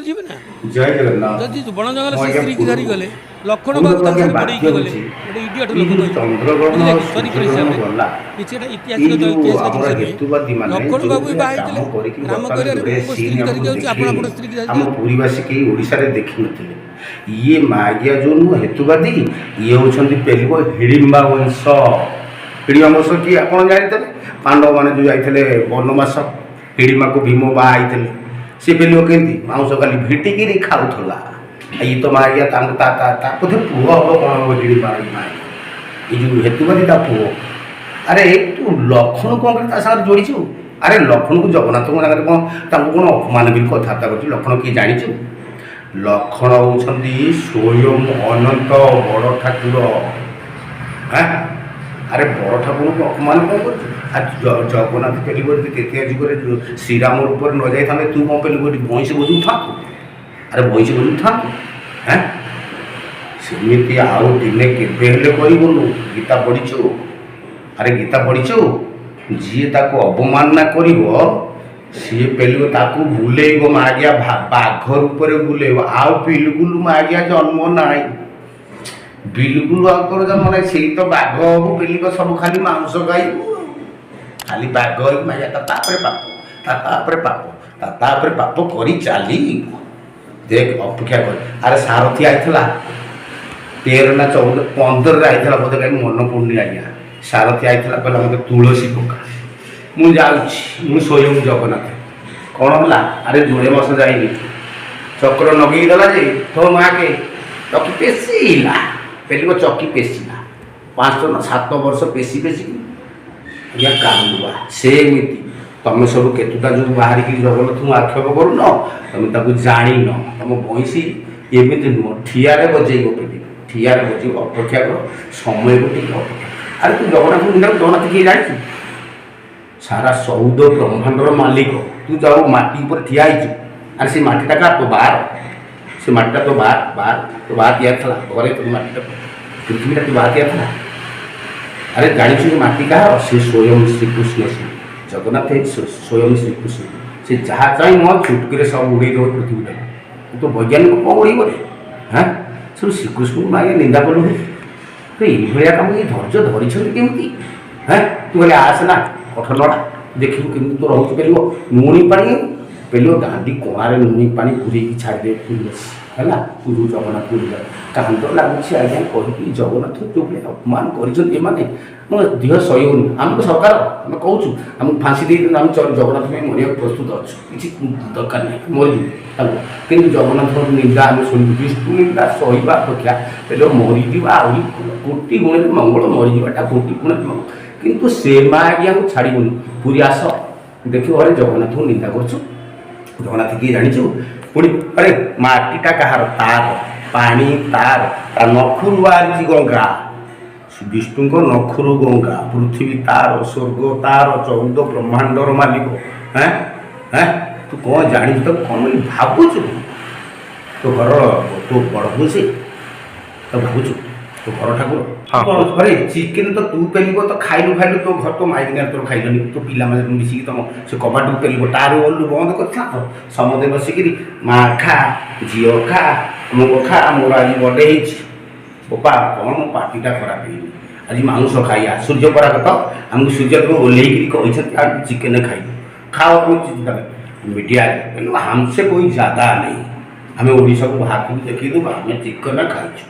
ଯିବେ ନା ଜୟ ଜଗନ୍ନାଥ। ଯଦି ବଣ ଜଙ୍ଗଲ ସେ ସ୍ତ୍ରୀକି ଧରି ଗଲେ ଲକ୍ଷ୍ମଣ ବାବୁ ତାଙ୍କ ସାଙ୍ଗରେ ପଡ଼େଇକି ଗଲେ ଗୋଟେ ଇଡିଅଟ ଲୋକ ଚନ୍ଦ୍ରଗ୍ରହଣ ସରି ସୂର୍ଯ୍ୟଗ୍ରହଣ ଗଲା କିଛି ଏଟା ଏଇ ଐତିହାସିକ ଯୋଉ ଜିନିଷ ଆମର ନୁହେଁ। ହେତୁବାଦୀ ମାନେ ଲକ୍ଷ୍ମଣ ବାବୁ ବି ଯୋଉ ବାହା କାମ ହେଇଥିଲେ କରିକି ରାମ ବର୍ତ୍ତମାନ କହିଲେ ଯୋଉଟା ମୋ ସିନ୍ ସ୍ତ୍ରୀକି ଧରିକି ଆପଣ ଯାଉଛି ଆପଣ ଦେଖିଲେ ଆପଣ ସ୍ତ୍ରୀକି ଧରିକି ଆମ ପୁରୀବାସୀ କେହି ଓଡ଼ିଶାରେ ଦେଖିନଥିଲେ। ଇଏ ମାଗିଆ ଯୋଉ ନୁହଁ ହେତୁବାଦୀ ଇଏ ହେଉଛନ୍ତି ପେଲିବ ହିଡ଼ିମ୍ବା ବଂଶ। ହିଡ଼ିମ୍ବା ବଂଶ କିଏ ଆପଣ ଜାଣିଥିଲେ? ପାଣ୍ଡବମାନେ ଯୋଉ ଯାଇଥିଲେ ବନବାସ ହିଡ଼ିମ୍ବାକୁ ଭୀମ ବାହା ହେଇଥିଲେ। ସେ ପେଲିବ କେମିତି ମାଉଁସ ଖାଲି ଭିଟିକିରି ଖାଉଥିଲା। ଇଏ ତ ମାଗିଆ ତାଙ୍କୁ ତା ବୋଧେ ପୁଅ ହବ କ'ଣ ହବ ହିଡ଼ିମ୍ବା ଏଇ ଯୋଉ ହେତୁବାଦୀ ତା ପୁଅ। ଆରେ ତୁ ଲକ୍ଷ୍ମଣ କ'ଣ କରି ତା ସାଙ୍ଗରେ ଯୋଡ଼ିଛୁ? ଆରେ ଲକ୍ଷ୍ମଣକୁ ଜଗନ୍ନାଥଙ୍କ ସାଙ୍ଗରେ କ'ଣ ତାଙ୍କୁ କ'ଣ ଅପମାନ କରି କଥାବାର୍ତ୍ତା କରୁଛୁ? ଲକ୍ଷ୍ମଣ କିଏ ଜାଣିଛୁ? ଲକ୍ଷ୍ମଣ ହେଉଛନ୍ତି ସ୍ୱୟଂ ଅନନ୍ତ ବଡ଼ ଠାକୁର। ଆରେ ବଡ଼ ଠାକୁରଙ୍କୁ ଅପମାନ କ'ଣ କରୁଛୁ? ଜଗନ୍ନାଥ ପେଲିବ ତେତିଆ ଯୁଗରେ ଶ୍ରୀରାମ ରୂପରେ ନ ଯାଇଥାନ୍ତେ ତୁ କ'ଣ ପେଲିବ ବଇଁଶୀ ବୁଝୁଥାନ୍ତୁ? ଆରେ ବଇଁଶୀ ବୁଝୁଥାନ୍ତୁ? ସେମିତି ଆଉ ଦିନେ କେବେ ହେଲେ କରିବୁନୁ। ଗୀତା ପଢ଼ିଛୁ? ଆରେ ଗୀତା ପଢ଼ିଛୁ? ଯିଏ ତାକୁ ଅବମାନନା କରିବ ସିଏ ପେଲିବ ତାକୁ ବୁଲେଇବ ମାଗିଆ ବାଘ ରୂପରେ ବୁଲେଇବ। ଆଉ ବିଲକୁଲ ମାଗିଆ ଜନ୍ମ ନାହିଁ। ବିଲକୁଲ ଆଉ ତୋର ଜନ୍ମ ନାହିଁ। ସେଇ ତ ବାଘ ହବୁ ପେଲିବ ସବୁ ଖାଲି ମାଂସ ଖାଇବୁ ଖାଲି ବାଘ ହେଇକି ମାଗିଆ ତାପରେ ପାପ ତାପରେ ପାପ ତାପରେ ପାପ କରି ଚାଲିବୁ। ଦେଖ ଅପେକ୍ଷା କର। ଆରେ ସାରଥି ଆଇଥିଲା 13 ନା 14 15ରେ ଆଇଥିଲା ବୋଧେ କାହିଁ ମନେ ପଡ଼ୁନି ଆଜ୍ଞା। ସାରଥି ଆଇଥିଲା କହିଲା ମୋତେ ତୁଳସୀ ପକା। ମୁଁ ଯାଉଛି ମୁଁ ସ୍ୱୟଂ ଜଗନ୍ନାଥ। କ'ଣ ହେଲା? ଆରେ ଯୋଡ଼େ ମାସ ଯାଇନି ଚକ୍ର ନଗେଇ ଦେଲା ଯେ ତୋ ମାଆକେ ଚକି ପେଶିଲା ପେଲିବ ଚକି ପେଶିଲା 5 ନା 7 ବର୍ଷ ପେଶି ଆଜ୍ଞା କାନ୍ଦୁଆ। ସେମିତି ତମେ ସବୁ କେତୁଟା ଯେଉଁ ବାହାରିକି ଜଗନ୍ନାଥଙ୍କୁ ଆକ୍ଷେପ କରୁନ ତମେ ତାକୁ ଜାଣିନ। ତମ ବଇଁଶୀ ଏମିତି ନୁହଁ ଠିଆରେ ବଜେଇବ ପେଲିବ ଠିଆରେ ବଜେଇବ। ଅପେକ୍ଷା କର ସମୟକୁ ଟିକେ ଅପେକ୍ଷା। ଆରେ ତୁ ଜଗନ୍ନାଥଙ୍କୁ ନିନ୍ଦା ଜଗନ୍ନାଥ କିଏ ଜାଣିଛୁ? ସାରା 14 ବ୍ରହ୍ମାଣ୍ଡର ମାଲିକ। ତୁ ଯାଉ ମାଟି ଉପରେ ଠିଆ ହେଇଛୁ। ଆରେ ସେ ମାଟିଟା କାହା ତୋ ବାହାର ସେ ମାଟିଟା ତୋ ବାହାର ତିଆରି ଥିଲା ଘରେ ତୋ ମାଟିଟା ପୃଥିବୀଟା ତୋ ବାହାର ତିଆରି ଥିଲା। ଆରେ ଜାଣିଛୁ ସେ ମାଟି କାହାର? ସେ ସ୍ୱୟଂ ଶ୍ରୀକୃଷ୍ଣ। ସେ ଜଗନ୍ନାଥ ସ୍ୱୟଂ ଶ୍ରୀକୃଷ୍ଣ। ସେ ଯାହା ଚାହିଁବ ଚୁଟକିରେ ସବୁ ଉଡ଼େଇ ଦେବ ପୃଥିବୀଟାକୁ। ତୁ ବୈଜ୍ଞାନିକ କ'ଣ ଉଡ଼େଇବରେ? ସବୁ ଶ୍ରୀକୃଷ୍ଣଙ୍କୁ ମାଗେ ନିନ୍ଦା କଲୁ। ତ ଏଇଭଳିଆ କାମ ଏଇ ଧୈର୍ଯ୍ୟ ଧରିଛନ୍ତି କେମିତି? ତୁ କହିଲେ ଆସେ ନା କଠନଡ଼ା ଦେଖିବୁ କେମିତି ତୁ ରହୁଛୁ। ପେଲିବ ଲୁଣି ପାଣି ପେଲିବ ଦାଣ୍ଡି କୋଣାରେ ଲୁଣି ପାଣି ପୁରେଇକି ଛାଡ଼ିଦେବେ ପୁରୀ ହେଲା। ପୁରୀ ଜଗନ୍ନାଥ କାନ୍ଦ ଲାଗୁଛି ଆଜ୍ଞା କହିକି। ଜଗନ୍ନାଥ ଯେଉଁ ଭଳିଆ ଅପମାନ କରିଛନ୍ତି ଏମାନେ ମୋ ଦେହ ସହିବନି। ଆମକୁ ସରକାର ଆମେ କହୁଛୁ ଆମକୁ ଫାંસી ଦେଇଦିଅନ୍ତୁ ଆମେ ଜଗନ୍ନାଥ ପାଇଁ ମରିବାକୁ ପ୍ରସ୍ତୁତ ଅଛୁ କିଛି ଦରକାର ନାହିଁ ମରିଯିବୁ ହେଲା। କିନ୍ତୁ ଜଗନ୍ନାଥଙ୍କ ନିନ୍ଦା ଆମେ ଶୁଣିବୁ। ବିଷ୍ଣୁ ନିନ୍ଦା ସହିବା ଅପେକ୍ଷା ପେଲିବ ମରିଯିବା ଆହୁରି କୋଟି ଗୁଣରେ ମଙ୍ଗଳ ମରିଯିବାଟା କୋଟି ଗୁଣରେ ମଙ୍ଗଳ। କିନ୍ତୁ ସେ ମା ଆଜ୍ଞାକୁ ଛାଡ଼ିବୁନି। ପୁରୀ ଆସ ଦେଖିବ ଘରେ ଜଗନ୍ନାଥଙ୍କୁ ନିନ୍ଦା କରୁଛୁ। ଜଗନ୍ନାଥ କିଏ ଜାଣିଛୁ? ପୁଣି ଆରେ ମାଟିଟା କାହାର? ତାର ପାଣି ତାର ତା ନଖରୁ ବାହାରିଛି ଗଙ୍ଗା। ବିଷ୍ଣୁଙ୍କ ନଖରୁ ଗଙ୍ଗା। ପୃଥିବୀ ତାର ସ୍ୱର୍ଗ ତାର 14 ବ୍ରହ୍ମାଣ୍ଡର ମାଲିକ। ତୁ କ'ଣ ଜାଣିଛୁ? ତାକୁ କ'ଣ ବୋଲି ଭାବୁଛୁ? ତୋ ଘର ତୋ ବଡ଼ ବୋଉ ସେ ତ ଭାବୁଛୁ ତୋ ଘର ଠାକୁର। ଘରେ ଚିକେନ ତ ତୁ ପେଲିବ ତ ଖାଇଲୁ ତୋ ଘର ତ ମାଇକିନା ତୋର ଖାଇଲନି। ତୋ ପିଲାମାନେ ମିଶିକି ତମ ସେ କବାଟକୁ ପେଲିବ ତାର ଓଲୁ ବନ୍ଦ କରିଥାନ୍ତ। ସମସ୍ତେ ବସିକିରି ମା ଖା ଝିଅ ଖା ଅମୁକ ଖା ମୋର ଆଜି ବର୍ଥଡେ ହେଇଛି। ବୋପା କ'ଣ ମୋ ପାଟିଟା ଖରାପ ହେଇନି ଆଜି ମାଂସ ଖାଇବା। ସୂର୍ଯ୍ୟ ପରାଗ ତ ଆମକୁ ସୂର୍ଯ୍ୟଦେବ ଓହ୍ଲେଇକିରି କହିଛନ୍ତି ଆଉ ଚିକେନ ଖାଇବୁ ଖାଅ ମିଡ଼ିଆରେ କିନ୍ତୁ हमसे कोई ज़्यादा नहीं। ଆମେ ଓଡ଼ିଶାକୁ ବାହାରକୁ ଦେଖେଇଦେବୁ ଆମେ ଚିକେନ ଖାଇଛୁ।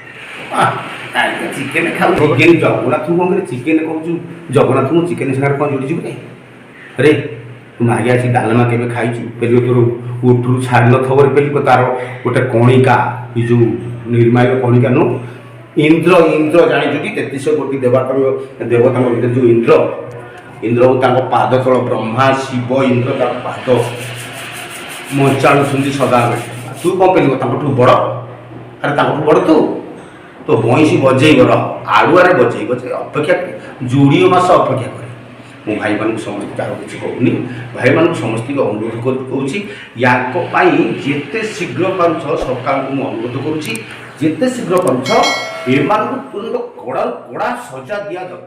ଚିକେନ ଖାଉ ଚିକେନ ଜଗନ୍ନାଥଙ୍କୁ କ'ଣ କରି ଚିକେନ କହୁଛୁ? ଜଗନ୍ନାଥଙ୍କୁ ଚିକେନ ସାଙ୍ଗରେ କ'ଣ ଯୋଡ଼ିଛୁ କି? ଆରେ ତୁ ମାଗିଆ ଆସି ଡାଲମା କେବେ ଖାଇଛୁ? ପେଲିବ ତୋର ଉଠରୁ ଛାଡ଼ି ନଥିବ ପେଲିବ ତାର ଗୋଟେ କଣିକା ଏ ଯେଉଁ ନିର୍ମାୟ କଣିକା ନୁହଁ ଇନ୍ଦ୍ର ଜାଣିଛୁ କି 33 କୋଟି ଦେବତାଙ୍କ ଭିତରେ ଯେଉଁ ଇନ୍ଦ୍ରକୁ ତାଙ୍କ ପାଦ ତଳ ବ୍ରହ୍ମା ଶିବ ଇନ୍ଦ୍ର ତାଙ୍କ ପାଦ ମଞ୍ଚାଳୁଛନ୍ତି ସଦାବେଳେ। ତୁ କ'ଣ ପେଲିବ ତାଙ୍କଠୁ ବଡ଼? ଆରେ ତାଙ୍କଠୁ ବଡ଼ ତୋ ବଇଁଶୀ ବଜେଇବ ଆଳୁଆରେ ବଜେଇବ ଅପେକ୍ଷା କରେ ଯୋଡ଼ିଏ ମାସ ଅପେକ୍ଷା କରେ। ମୁଁ ଭାଇମାନଙ୍କୁ ସମସ୍ତେ ଆଉ କିଛି କହୁନି। ଭାଇମାନଙ୍କୁ ସମସ୍ତଙ୍କୁ ଅନୁରୋଧ କରୁଛି ୟାଙ୍କ ପାଇଁ ଯେତେ ଶୀଘ୍ର ପାରୁଛ ସରକାରଙ୍କୁ ମୁଁ ଅନୁରୋଧ କରୁଛି ଯେତେ ଶୀଘ୍ର ପାରୁଛ ଏମାନଙ୍କୁ ତୁରନ୍ତ କଡ଼ା ସଜା ଦିଆଯାଉ।